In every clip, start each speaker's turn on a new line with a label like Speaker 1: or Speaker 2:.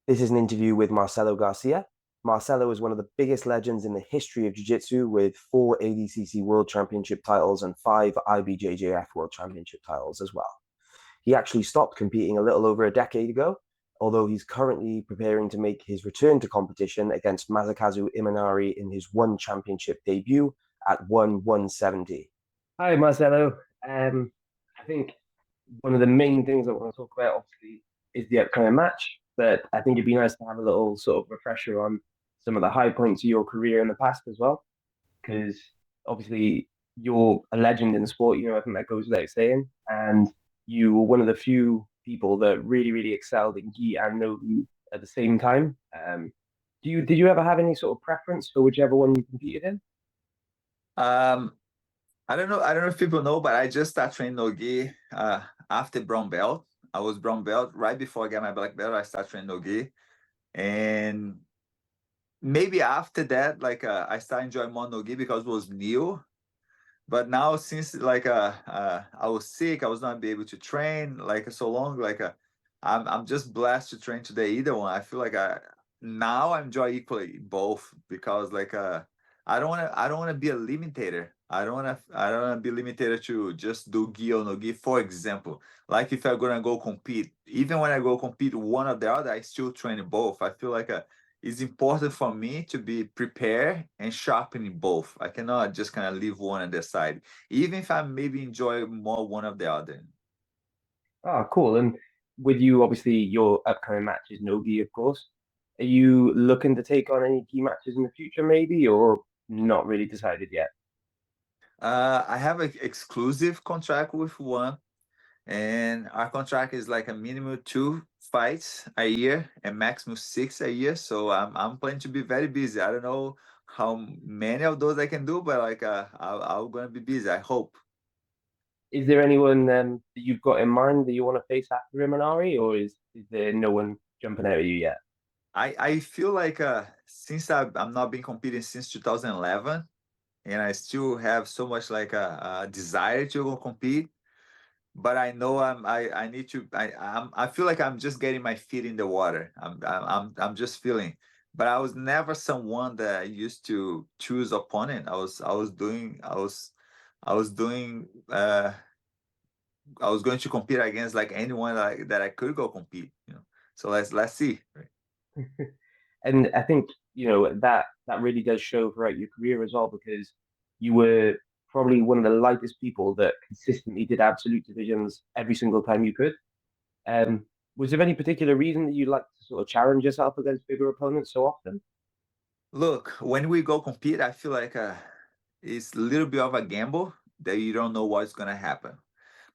Speaker 1: This is an interview with Marcelo Garcia. Marcelo is one of the biggest legends in the history of Jiu-Jitsu with four ADCC World Championship titles and five IBJJF World Championship titles as well. He actually stopped competing a little over a decade ago, although he's currently preparing to make his return to competition against Masakazu Imanari in his one championship debut at 170. Hi, Marcelo. I think one of the main things I want to talk about, obviously, is the upcoming match. But I think it'd be nice to have a little sort of refresher on some of the high points of your career in the past as well, because obviously you're a legend in the sport. I think that goes without saying, and you were one of the few people that really, really excelled in gi and no gi at the same time. Did you ever have any sort of preference for whichever one you competed in?
Speaker 2: Um, I don't know. I don't know if people know, but I just started training nogi after brown belt. I was brown belt right before I got my black belt. I started training nogi, and maybe after that, I started enjoying more nogi because it was new. But now, since I was sick, I was not be able to train like so long. I'm just blessed to train today either one. I feel like I now I enjoy equally both because I don't want to be a limitator. I don't want to be limited to just do gi or no gi. For example, like if I'm gonna go compete, even when I go compete one or the other, I still train both. I feel like it's important for me to be prepared and sharpen in both. I cannot just kind of leave one on the side, even if I maybe enjoy more one of the other.
Speaker 1: Oh, cool. And with you, obviously, your upcoming match is no gi, of course. Are you looking to take on any key matches in the future, maybe, or not really decided yet?
Speaker 2: I have an exclusive contract with one, and our contract is like a minimum two fights a year and maximum six a year. So I'm planning to be very busy. I don't know how many of those I can do, but I'm gonna be busy. I hope.
Speaker 1: Is there anyone that you've got in mind that you want to face after Imanari, or is there no one jumping out at you yet?
Speaker 2: I feel like since I'm not been competing since 2011, and I still have so much a desire to go compete. But I know I need to I feel like I'm just getting my feet in the water. I'm just feeling. But I was never someone that used to choose opponent. I was going to compete against like anyone that I could go compete. So let's see.
Speaker 1: And I think that really does show throughout your career as well, because you were probably one of the lightest people that consistently did absolute divisions every single time you could. Um, was there any particular reason that you like to sort of challenge yourself against bigger opponents so often?
Speaker 2: Look, when we go compete, I feel like it's a little bit of a gamble that you don't know what's gonna happen.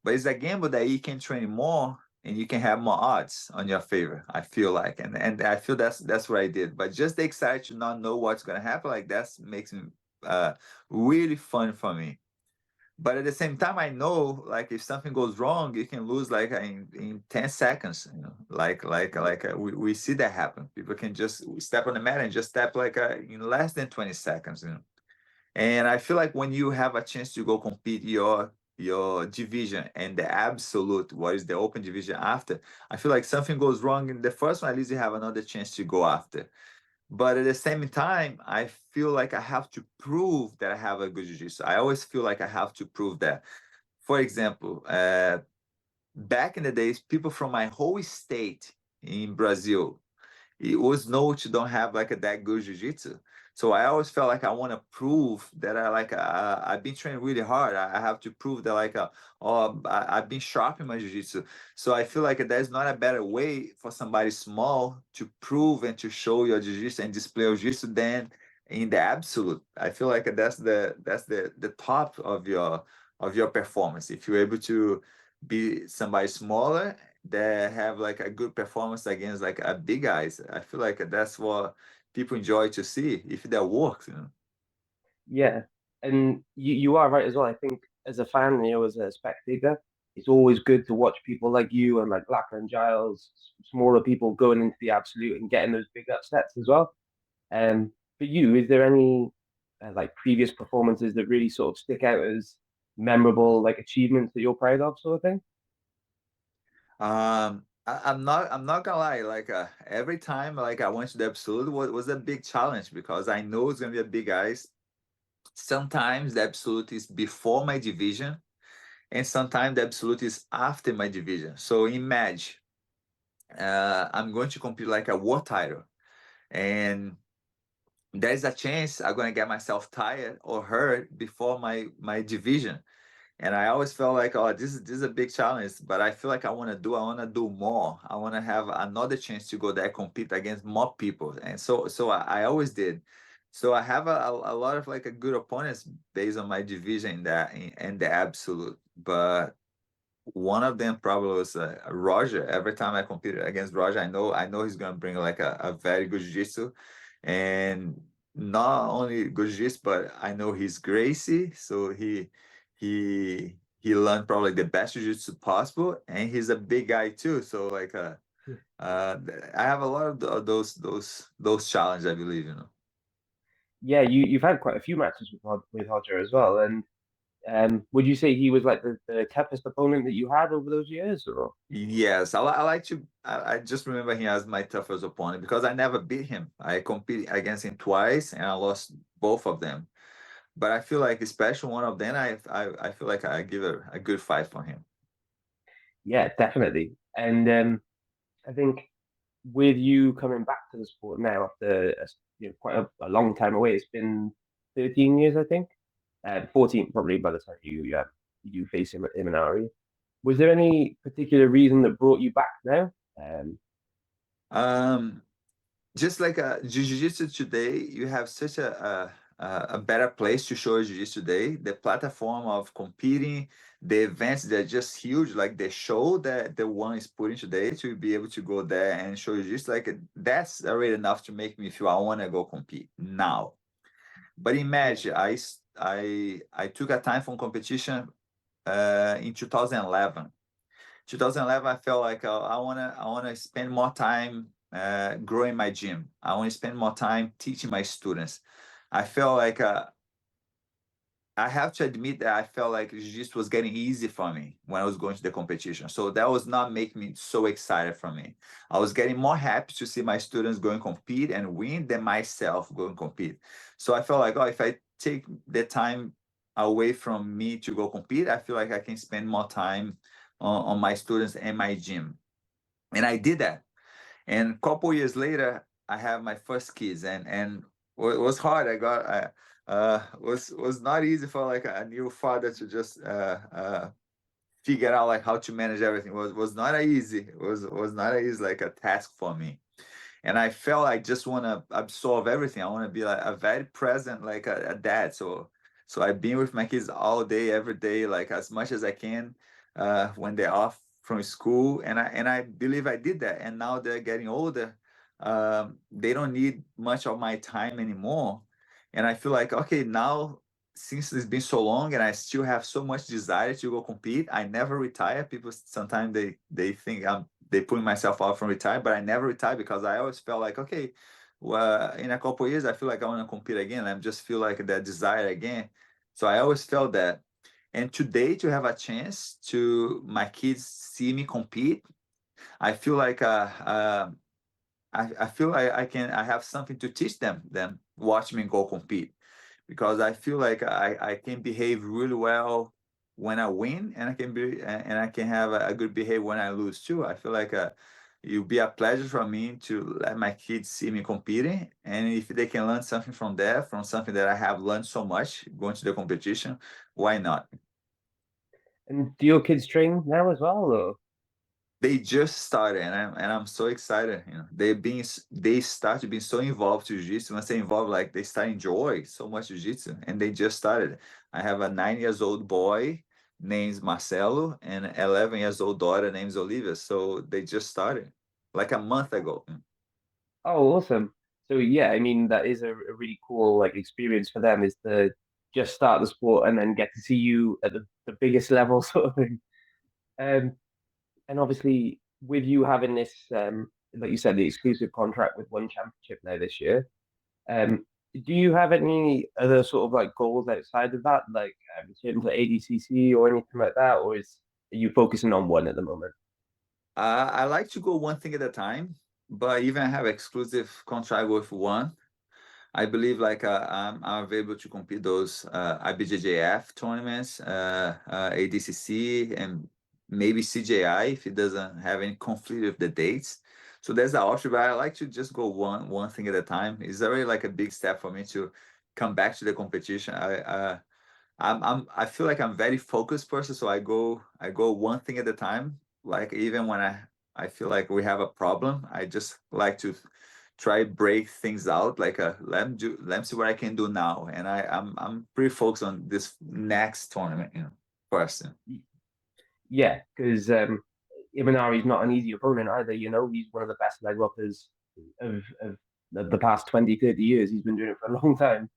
Speaker 2: But it's a gamble that you can train more and you can have more odds on your favor. I feel like, and I feel that's what I did. But just the excited to not know what's gonna happen, like that makes me uh really fun for me. But at the same time, I know like if something goes wrong, you can lose like in 10 seconds. We see that happen. People can just step on the mat and just step in less than 20 seconds. And I feel like when you have a chance to go compete your division and the absolute, what is the open division after, I feel like something goes wrong in the first one, at least you have another chance to go after. But at the same time, I feel like I have to prove that I have a good jiu-jitsu. I always feel like I have to prove that. For example, back in the days, people from my whole state in Brazil, it was known to don't have like a that good jiu-jitsu. So I always felt like I want to prove that I've been training really hard. I have to prove that I've been sharp in my jiu-jitsu. So I feel like there's not a better way for somebody small to prove and to show your jiu-jitsu and display your jiu-jitsu than in the absolute. I feel like that's the top of your performance. If you're able to be somebody smaller that have like a good performance against like a big guys. I feel like that's what people enjoy to see if that works.
Speaker 1: Yeah, and you are right as well. I think as a fan, as a spectator, it's always good to watch people like you and like Lachlan Giles, smaller people going into the absolute and getting those big upsets as well. For you, is there any like previous performances that really sort of stick out as memorable, like achievements that you're proud of, sort of thing?
Speaker 2: I'm not gonna lie. Like every time like I went to the absolute was a big challenge because I know it's gonna be a big ice. Sometimes the absolute is before my division, and sometimes the absolute is after my division. So imagine I'm going to compete like a world title, and there's a chance I'm gonna get myself tired or hurt before my division. And I always felt like, oh, this is a big challenge, but I feel like I want to do more. I want to have another chance to go there compete against more people, and so I always did. So I have a lot of like a good opponents based on my division in that in the absolute, but one of them probably was Roger. Every time I competed against Roger, I know he's gonna bring like a very good jiu-jitsu, and not only good jiu-jitsu, but I know he's Gracie, so he learned probably the best jiu-jitsu possible, and he's a big guy too. So like I have a lot of those challenges, I believe, you know.
Speaker 1: Yeah, you've had quite a few matches with Roger as well, and would you say he was like the toughest opponent that you had over those years, or?
Speaker 2: Yes, I like to. I just remember him as my toughest opponent because I never beat him. I competed against him twice and I lost both of them. But I feel like, especially one of them, I feel like I give a good fight for him.
Speaker 1: Yeah, definitely. And I think with you coming back to the sport now after quite a long time away, it's been 13 years, I think, 14 probably by the time you face him at Imanari. Was there any particular reason that brought you back now?
Speaker 2: Um, just like jiu-jitsu today, you have such a better place to show jiu-jitsu today. The platform of competing, the events, they're just huge. Like the show that the one is putting today, to be able to go there and show jiu-jitsu, like that's already enough to make me feel I want to go compete now. But
Speaker 1: Yeah.
Speaker 2: imagine I took a time from competition in 2011. 2011, I felt like I wanna spend more time growing my gym. I want to spend more time teaching my students. I felt like I have to admit that I felt like jiu-jitsu was getting easy for me when I was going to the competition. So that was not making me so excited for me. I was getting more happy to see my students going compete and win than myself going compete. So I felt like, oh, if I take the time away from me to go compete, I feel like I can spend more time on my students and my gym. And I did that. And a couple years later, I have my first kids, and it was hard. Was not easy for like a new father to just figure out like how to manage everything. Was not easy. Was not easy like a task for me. And I felt I just want to absorb everything. I want to be like a very present, like a dad. So I've been with my kids all day, every day, like as much as I can, when they're off from school. And I believe I did that. And now they're getting older. They don't need much of my time anymore. And I feel like, okay, now since it's been so long and I still have so much desire to go compete, I never retire. People sometimes they think they put myself out from retire, but I never retire because I always felt like, okay, well, in a couple of years, I feel like I want to compete again. I just feel like that desire again. So I always felt that. And today, to have a chance to my kids see me compete, I feel like I feel I have something to teach them watch me go compete, because I feel like I can behave really well when I win, and I can have a good behavior when I lose too. I feel like it'll be a pleasure for me to let my kids see me competing, and if they can learn something from there, from something that I have learned so much going to the competition, why not?
Speaker 1: And do your kids train now as well, or?
Speaker 2: They just started, and I'm so excited. You know, they start to be so involved to jiu-jitsu. Once they involved, like they start enjoy so much jiu-jitsu, and they just started. I have a 9 years old boy named Marcelo and 11 years old daughter named Olivia. So they just started like a month ago.
Speaker 1: Oh, awesome. So yeah, I mean that is a really cool like experience for them is to just start the sport and then get to see you at the biggest level sort of thing. Um, and obviously with you having this like you said, the exclusive contract with one championship now this year, do you have any other sort of like goals outside of that, like in terms of ADCC or anything like that, or are you focusing on one at the moment?
Speaker 2: I like to go one thing at a time, but even I have exclusive contract with one. I believe like I'm available to compete those IBJJF tournaments, ADCC, and maybe CJI if it doesn't have any conflict with the dates. So there's the option, but I like to just go one thing at a time. It's already like a big step for me to come back to the competition. I feel like I'm very focused person, so I go one thing at a time. Like even when I feel like we have a problem, I just like to try break things out. Like let me see what I can do now, and I'm pretty focused on this next tournament, first.
Speaker 1: Yeah, because Imanari's not an easy opponent either. You know, he's one of the best leg rockers of the past 20, 30 years. He's been doing it for a long time.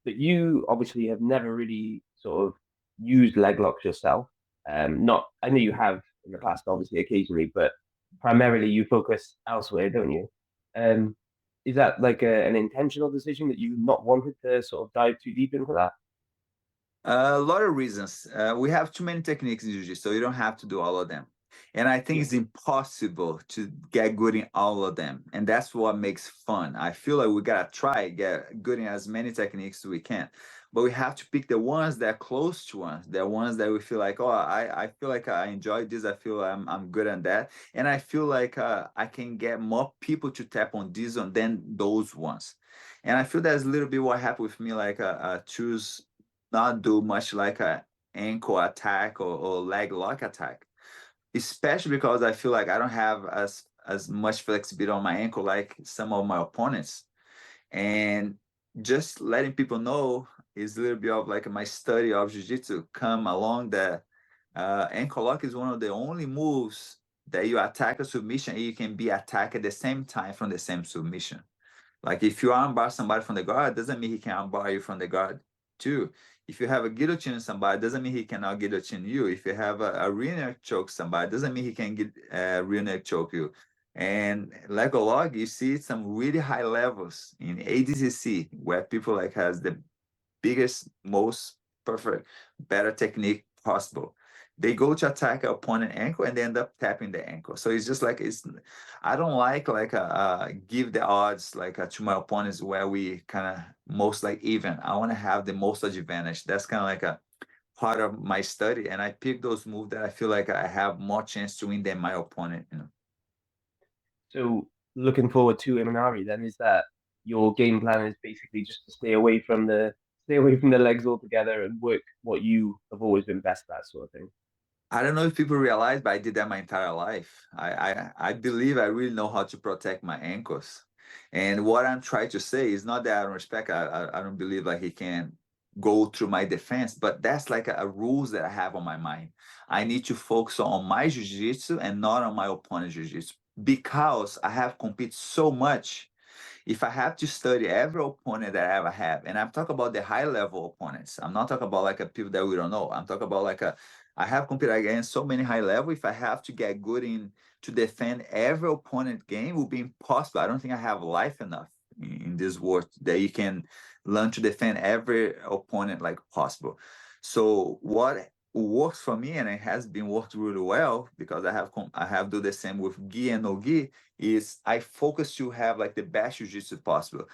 Speaker 1: But you obviously have never really sort of used leg locks yourself. Not, I know you have in the past, obviously, occasionally, but primarily you focus elsewhere, don't you? Um, is that like an intentional decision that you not wanted to sort of dive too deep into that?
Speaker 2: A lot of reasons. We have too many techniques in Jiu-Jitsu, so you don't have to do all of them. And I think
Speaker 1: Yeah.
Speaker 2: it's impossible to get good in all of them. And that's what makes fun. I feel like we gotta try get good in as many techniques as we can. But we have to pick the ones that are close to us, the ones that we feel like, oh, I feel like I enjoy this. I feel I'm good at that. And I feel like I can get more people to tap on this one than those ones. And I feel that's a little bit what happened with me, like choose not do much like a ankle attack or leg lock attack, especially because I feel like I don't have as much flexibility on my ankle like some of my opponents. And just letting people know is a little bit of like my study of jiu-jitsu come along that ankle lock is one of the only moves that you attack a submission and you can be attacked at the same time from the same submission. Like if you armbar somebody from the guard, doesn't mean he can armbar you from the guard too. If you have a guillotine somebody, doesn't mean he cannot guillotine you. If you have a rear neck choke somebody, doesn't mean he can get rear neck choke you. And Leglocks, you see some really high levels in ADCC where people like has the biggest, most perfect, better technique possible. They go to attack an opponent ankle and they end up tapping the ankle. So it's just like it's. I don't like give the odds to my opponents where we kind of most like even. I want to have the most advantage. That's kind of like a part of my study, and I pick those moves that I feel like I have more chance to win than my opponent.
Speaker 1: So looking forward to Imanari, then is that your game plan is basically just to stay away from the legs altogether and work what you have always been best at, sort of thing.
Speaker 2: I don't know if people realize, but I did that my entire life. I believe I really know how to protect my ankles. And what I'm trying to say is not that I don't respect, I don't believe like he can go through my defense, but that's like a rules that I have on my mind. I need to focus on my jiu-jitsu and not on my opponent's jiu-jitsu because I have competed so much. If I have to study every opponent that I ever have, and I'm talking about the high level opponents, I'm not talking about like a people that we don't know. I'm talking about like a I have competed against so many high level. If I have to get good in to defend every opponent game, will be impossible. I don't think I have life enough in this world that you can learn to defend every opponent like possible. So what works for me, and it has been worked really well because I have do the same with gi and no gi, is I focus to have like the best jiu-jitsu possible,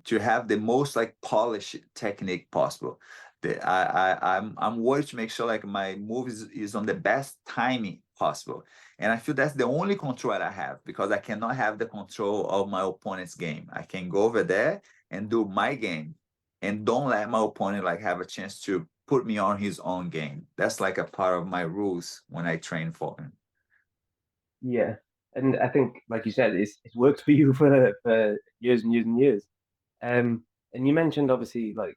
Speaker 2: to have the most like polished technique possible. I'm worried to make sure like my move is on the best timing possible. And I feel that's the only control that I have because I cannot have the control of my opponent's game. I can go over there and do my game and don't let my opponent like have a chance to put me on his own game. That's like a part of my rules when I train for him.
Speaker 1: Yeah. And I think, like you said, it's worked for you for years and years and years. And you mentioned obviously like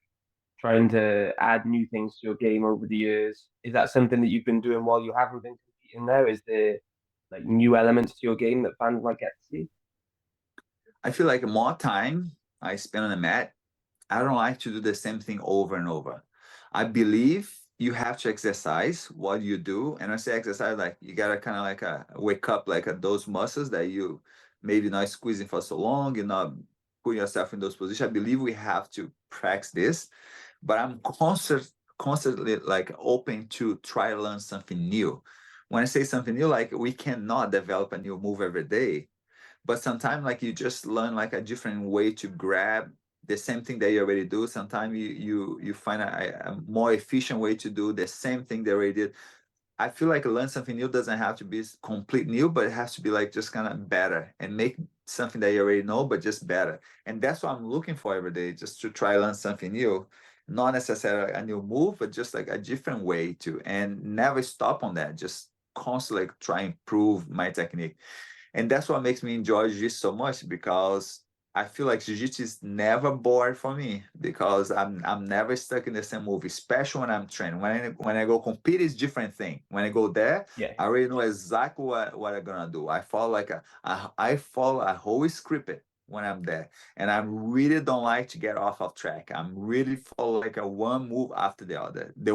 Speaker 1: trying to add new things to your game over the years. Is that something that you've been doing while you haven't been competing now? Is there like new elements to your game that fans might get to see?
Speaker 2: I feel like more time I spend on the mat, I don't like to do the same thing over and over. I believe you have to exercise what you do. And I say exercise, like you gotta kind of like wake up like those muscles that you maybe not squeezing for so long, you're not putting yourself in those positions. I believe we have to practice this, but I'm constantly like open to try to learn something new. when I say something new, like we cannot develop a new move every day, but sometimes like you just learn like a different way to grab the same thing that you already do. Sometimes you find a more efficient way to do the same thing they already did. I feel like learn something new doesn't have to be complete new, but it has to be like just kind of better and make something that you already know, but just better. And that's what I'm looking for every day, just to try learn something new. Not necessarily a new move, but just like a different way to, and never stop on that. Just constantly like, try and improve my technique. And that's what makes me enjoy jiu-jitsu so much, because I feel like jiu-jitsu is never bored for me, because I'm never stuck in the same move, especially when I'm training. When I go compete, it's different thing. When I go there,
Speaker 1: Yeah.
Speaker 2: I already know exactly what I'm gonna do. I follow like I follow a whole script when I'm there, and I really don't like to get off of track. I'm really follow like a one move after the other. The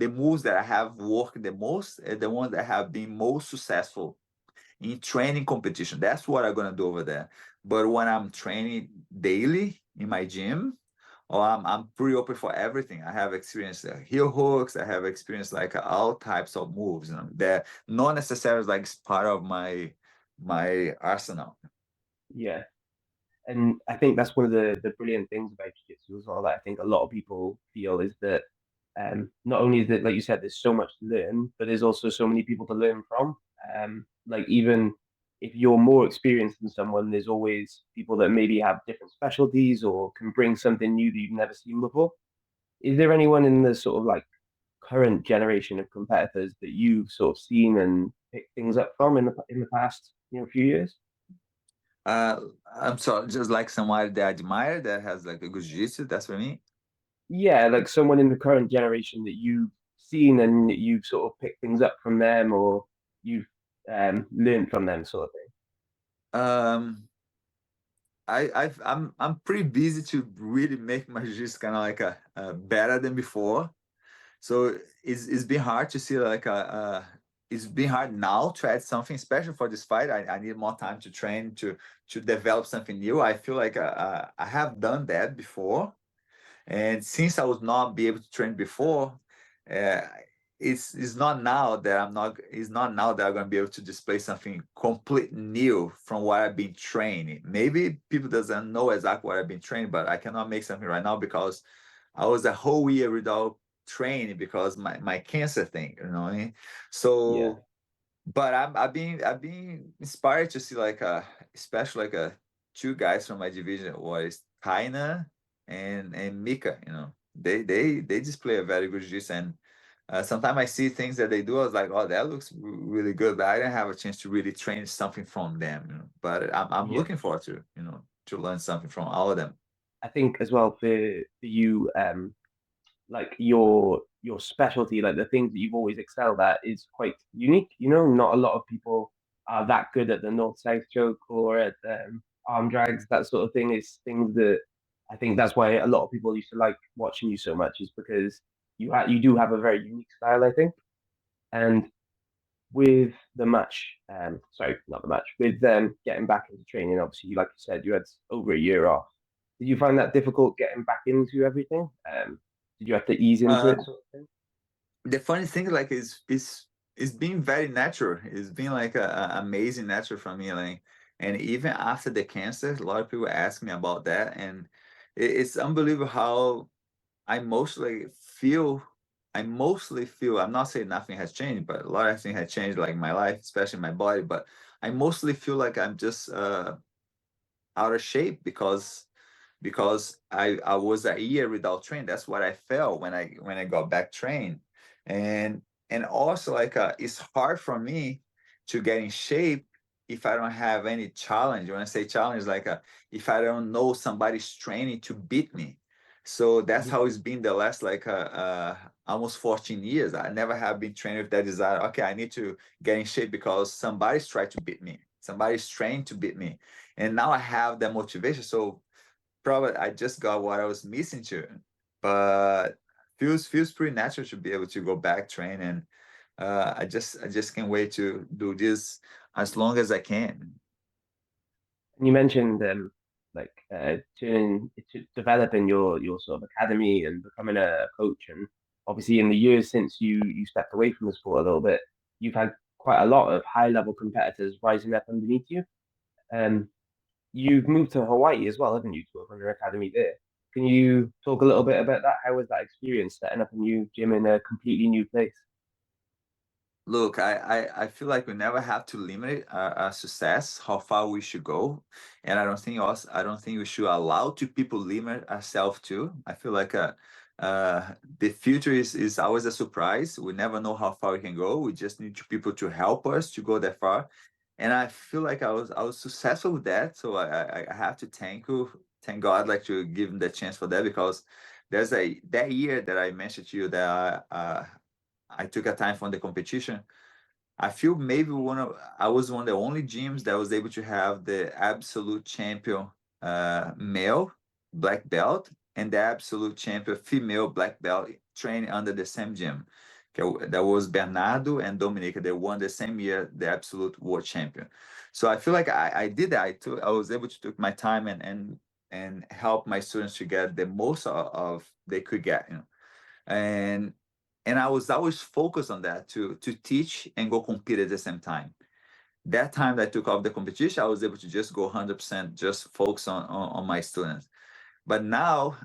Speaker 2: moves that I have worked the most, the ones that have been most successful in training competition. That's what I'm gonna do over there. But when I'm training daily in my gym, or I'm pretty open for everything. I have experience heel hooks. I have experience like all types of moves. You know, that not necessarily like part of my arsenal.
Speaker 1: Yeah. And I think that's one of the brilliant things about jiu-jitsu as well, that I think a lot of people feel is that not only is it, like you said, there's so much to learn, but there's also so many people to learn from. Like even if you're more experienced than someone, there's always people that maybe have different specialties or can bring something new that you've never seen before. Is there anyone in the sort of like current generation of competitors that you've sort of seen and picked things up from in the past, few years?
Speaker 2: Uh, I'm sorry, just like somebody that I admire that has like a good jiu-jitsu. That's what I mean.
Speaker 1: Yeah, like someone in the current generation that you've seen and you've sort of picked things up from them or you've learned from them sort of thing.
Speaker 2: Um, I'm pretty busy to really make my jiu-jitsu kind of like a better than before. So it's been hard to see like it's been hard now to add something special for this fight. I need more time to train to develop something new. I feel like I have done that before, and since I was not be able to train before, uh, it's not now that I'm not. It's not now that I'm gonna be able to display something complete new from what I've been training. Maybe people doesn't know exactly what I've been training, but I cannot make something right now because I was a whole year without training because my cancer thing, you know what I mean?
Speaker 1: Yeah,
Speaker 2: So, but I've been inspired to see like especially like two guys from my division was Taina and Mika, you know. They display a very good jiu and sometimes I see things that they do. I was like, oh, that looks really good, but I didn't have a chance to really train something from them. You know? But I'm
Speaker 1: yeah.
Speaker 2: looking forward to to learn something from all of them.
Speaker 1: I think as well for you, like your specialty, like the things that you've always excelled at is quite unique. Not a lot of people are that good at the north-south choke or at arm drags, that sort of thing. It's things that I think that's why a lot of people used to like watching you so much is because you do have a very unique style, I think. And with the match, sorry, not the match, with getting back into training, obviously, like you said, you had over a year off. Did you find that difficult getting back into everything? Did you have to ease into
Speaker 2: Uh,
Speaker 1: it, sort of thing?
Speaker 2: the funny thing like is it's been very natural. It's been like a amazing natural for me. Like, and even after the cancer, a lot of people ask me about that, and it's unbelievable how I mostly feel. I mostly feel. I'm not saying nothing has changed, but a lot of things have changed, like my life, especially my body. But I mostly feel like I'm just out of shape because I was a year without training. That's what I felt when I got back trained, and and also like it's hard for me to get in shape if I don't have any challenge. When I say challenge, like if I don't know somebody's training to beat me. So that's
Speaker 1: Mhm.
Speaker 2: how it's been the last like almost 14 years. I never have been trained with that desire. Okay, I need to get in shape because somebody's trying to beat me. Somebody's trained to beat me, and now I have that motivation. So probably I just got what I was missing to, but feels pretty natural to be able to go back train, and I just can't wait to do this as long as I can.
Speaker 1: And you mentioned like developing your sort of academy and becoming a coach, and obviously in the years since you stepped away from the sport a little bit, you've had quite a lot of high level competitors rising up underneath you. Um, you've moved to Hawaii as well, haven't you, to open your academy there? Can you talk a little bit about that? How was that experience setting up a new gym in a completely new place?
Speaker 2: Look, I feel like we never have to limit our success, how far we should go, and I don't think we should allow to people limit ourselves too. I feel like the future is always a surprise. We never know how far we can go. We just need people to help us to go that far, and I feel like I was successful with that. So I have to thank God, like to give him the chance for that because there's a that year that I mentioned to you that I took a time from the competition. I feel maybe I was one of the only gyms that was able to have the absolute champion male black belt and the absolute champion female black belt training under the same gym. Okay, that was Bernardo and Dominica. They won the same year the absolute world champion. So I feel like I did that. I was able to take my time and help my students to get the most of they could get. And I was always focused on that to teach and go compete at the same time. That time that I took off the competition, I was able to just go 100%, just focus on my students. But now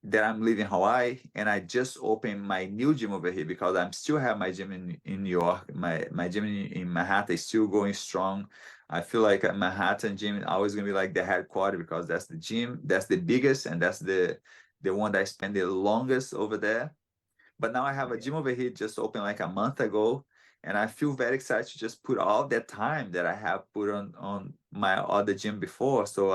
Speaker 2: that I'm living in Hawaii and I just opened my new gym over here because I'm still have my gym in New York. My gym in Manhattan is still going strong. I feel like a Manhattan gym is always gonna be like the headquarters because that's the gym, that's the biggest, and that's the one that I spend the longest over there. But now I have a
Speaker 1: Yeah.
Speaker 2: gym over here just opened like a month ago, and I feel very excited to just put all that time that I have put on my other gym before. So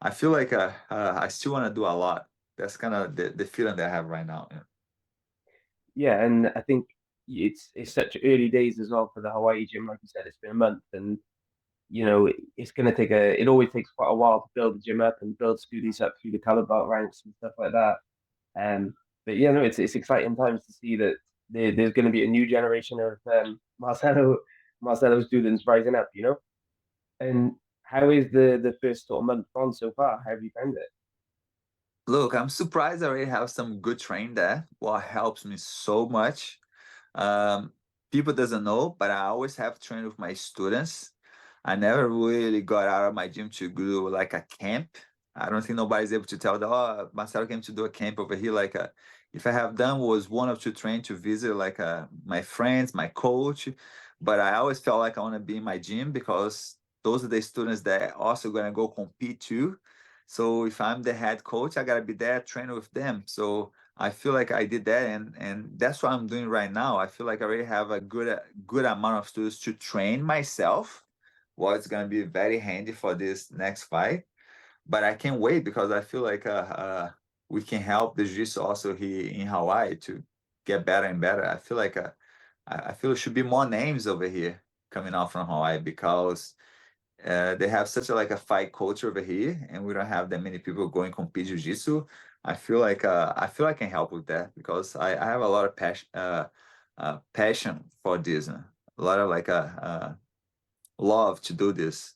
Speaker 2: I feel like I still want to do a lot. That's kind of the feeling that I have right now. Yeah.
Speaker 1: Yeah, and I think it's such early days as well for the Hawaii gym. Like you said, it's been a month, and it's going to take a. It always takes quite a while to build the gym up and build students up through the color belt ranks and stuff like that. But yeah, no, it's exciting times to see that there's going to be a new generation of Marcelo students rising up. And how is the first sort of month gone so far? How have you found it?
Speaker 2: Look, I'm surprised I already have some good train there. What helps me so much. Um, People doesn't know, but I always have trained with my students. I never really got out of my gym to do like a camp. I don't think nobody's able to tell that, oh, Marcelo came to do a camp over here. If I have done was one or two train to visit my friends, my coach. But I always felt like I want to be in my gym because those are the students that are also gonna go compete too. So if I'm the head coach, I gotta be there training with them. So I feel like I did that, and that's what I'm doing right now. I feel like I already have a good amount of students to train myself. What's gonna be very handy for this next fight. But I can't wait because I feel like we can help the jiu-jitsu also here in Hawaii to get better and better. I feel like I feel there should be more names over here coming out from Hawaii because they have such a fight culture over here, and we don't have that many people going compete jiu-jitsu. I feel I can help with that because I have a lot of passion for this, a lot of love to do this,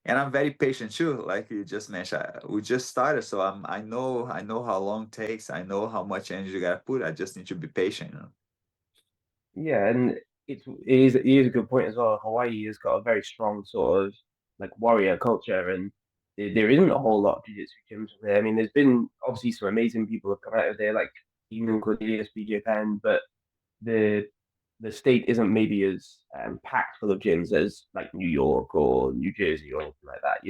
Speaker 2: and I'm very patient too. Like you just mentioned, we just started, so I know how long it takes. I know how much energy you gotta put. I just need to be patient.
Speaker 1: Yeah, and it is a good point as well. Hawaii has got a very strong sort of like warrior culture, and there isn't a whole lot of jiu-jitsu gyms there. I mean, there's been obviously some amazing people have come out of there, like even including ASB Japan, but the the state isn't maybe as packed full of gyms as like New York or New Jersey or anything like that.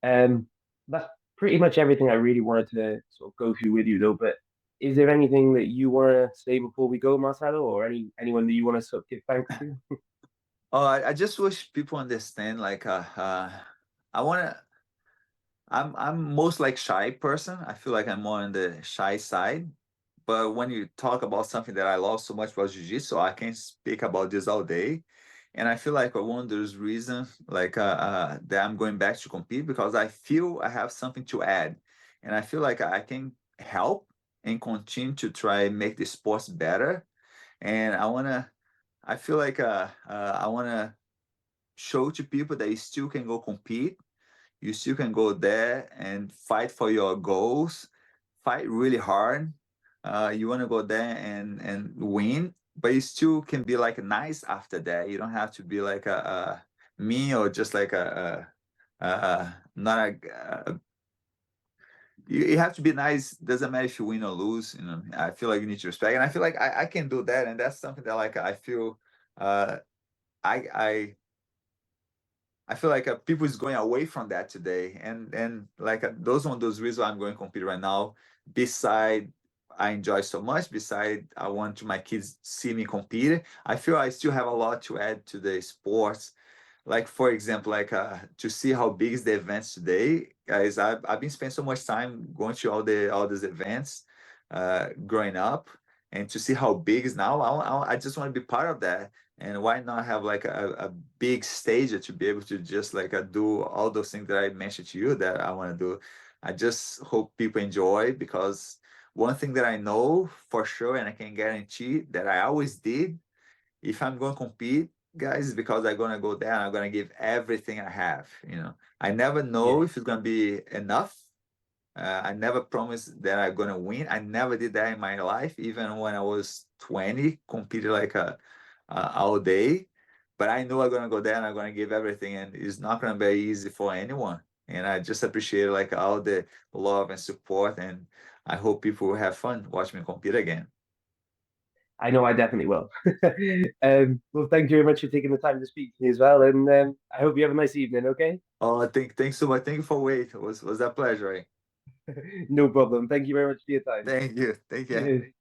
Speaker 1: Um, that's pretty much everything I really wanted to sort of go through with you, though. But is there anything that you want to say before we go, Marcelo, or anyone that you want to sort of give thanks to?
Speaker 2: Oh, I just wish people understand. I wanna. I'm most like shy person. I feel like I'm more on the shy side. But when you talk about something that I love so much about jiu-jitsu, I can speak about this all day. And I feel like one of those reasons that I'm going back to compete because I feel I have something to add. And I feel like I can help and continue to try and make the sports better. And I feel like I wanna show to people that you still can go compete, you still can go there and fight for your goals, fight really hard. You want to go there and win, but it still can be like nice after that. You don't have to be like a mean or just like not a you have to be nice. Doesn't matter if you win or lose. You know, I feel like you need to respect, and I feel like I can do that, and that's something that like I feel uh I I I feel like people is going away from that today, and like those one of those reasons why I'm going to compete right now. Beside, I enjoy so much. Beside, I want to my kids see me compete. I feel I still have a lot to add to the sports. Like for example, like to see how big is the events today, guys. I've been spending so much time going to all these events, growing up, and to see how big is now. I just want to be part of that. And why not have like a big stage to be able to just like do all those things that I mentioned to you that I want to do. I just hope people enjoy, because one thing that I know for sure and I can guarantee that I always did, if I'm going to compete, guys, is because I'm going to go there and I'm going to give everything I have. You know, I never know
Speaker 1: Yeah.
Speaker 2: if it's going to be enough. I never promised that I'm gonna win. I never did that in my life, even when I was 20, competed like all day. But I know I'm gonna go there and I'm gonna give everything, and it's not gonna be easy for anyone. And I just appreciate like all the love and support, and I hope people will have fun watching me compete again.
Speaker 1: I know I definitely will. Well, thank you very much for taking the time to speak to me as well, and I hope you have a nice evening. Okay.
Speaker 2: Oh, thanks so much. Thank you for waiting. It was a pleasure. Eh?
Speaker 1: No problem. Thank you very much for your time.
Speaker 2: Thank you. Thank you.
Speaker 1: Cheers.